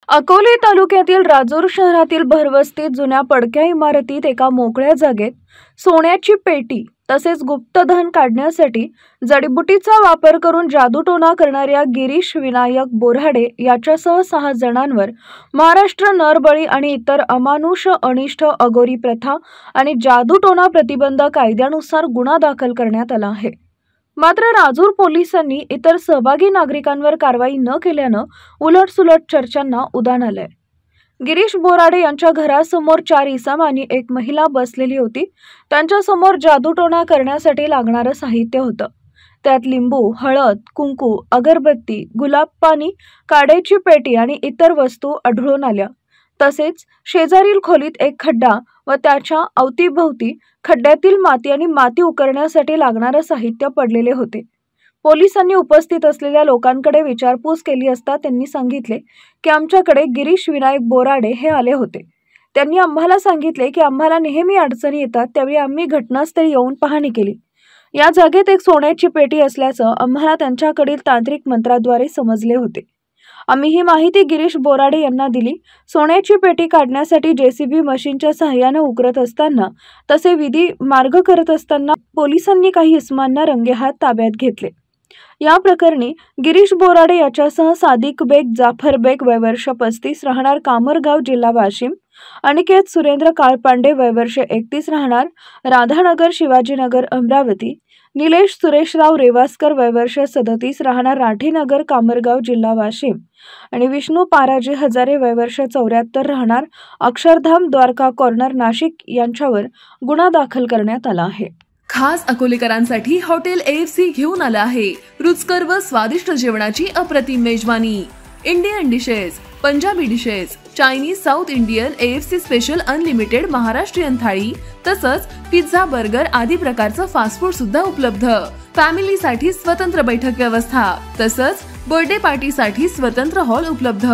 अकोले तालुक्यातील राजूर शहरातील भरवस्तीत जुन्या पडक्या इमारतीत एका मोकळ्या जागेत सोन्याची पेटी तसेच गुप्तधन काढण्यासाठी जडीबुटीचा वापर करून जादूटोणा करणाऱ्या गिरीश विनायक बोराडे याच्यासह 6 जणांवर महाराष्ट्र नरबळी आणि इतर अमानुष अनिष्ट अघोरी प्रथा आणि जादूटोणा प्रतिबंध कायद्यानुसार गुन्हा दाखल करण्यात आला आहे। मात्र राजूर पोलिसांनी इतर सहभागी नागरिकांवर कारवाई न केल्यानं उलटसुलट चर्चांना उधाण आलंय। गिरीश बोराडे यांच्या घरासमोर 4 इसम आणि 1 महिला बसलेली होती। त्यांच्या समोर जादूटोणा करण्यासाठी लागणारं साहित्य होतं। त्यात लिंबू, हळद, कुंकू, अगरबत्ती, गुलाब पाणी, काड्याची पेटी आणि इतर वस्तू आढळून आल्या। तसेच शेजारील खोलीत एक खड्डा व त्याच्या अवतीभोवती खड्ड्यातील माती आणि माती उकरण्यासाठी लागणारं साहित्य पडलेले होते। पोलिसांनी उपस्थित असलेल्या लोकांकडे विचारपूस केली असता त्यांनी सांगितले की आमच्याकडे गिरीश विनायक बोराडे हे आले होते। त्यांनी आम्हाला सांगितले की आम्हाला नेहमी अडचणी येतात, त्यावेळी आम्ही घटनास्थळी येऊन पाहणी केली। या जागेत एक सोन्याची पेटी असल्याचं आम्हाला त्यांच्याकडील तांत्रिक मंत्राद्वारे समजले होते। आम्ही ही माहिती गिरीश बोराडे यांना दिली। सोन्याची पेटी काढण्यासाठी जेसीबी मशीनच्या सहाय्याने उकरत असताना तसे विधी मार्ग करत असताना पोलिसांनी काही इसमांना रंगेहात ताब्यात घेतले। या प्रकरणी गिरीश बोराडे याच्यासह सादिक बेग, जाफर बेग वय वर्ष 35 राहणार कामरगाव जिल्हा वाशिम, अनिकेत सुरेंद्र काळपांडे वय वर्ष 31 राहणार राधानगर शिवाजीनगर अमरावती, निलेश सुरेशराव रेवास्कर वय वर्ष 37 राहणार राठीनगर कामरगाव जिल्हा वाशिम आणि विष्णू पाराजी हजारे वय वर्ष 74 राहणार अक्षरधाम द्वारका कॉर्नर नाशिक यांच्यावर गुन्हा दाखल करण्यात आला आहे। खास अकोलेकरांसाठी हॉटेल AFC घेऊन आला आहे रुचकर व स्वादिष्ट जेवणाची अप्रतिम मेजवानी। Indian dishes, Punjabi dishes, Chinese, south Indian, AFC special unlimited Maharashtrian थाळी तसंच पिझ्झा, बर्गर आदी प्रकारचं फास्ट फूड सुद्धा उपलब्ध। फॅमिलीसाठी स्वतंत्र बैठक व्यवस्था तसंच बर्थडे पार्टीसाठी स्वतंत्र हॉल उपलब्ध।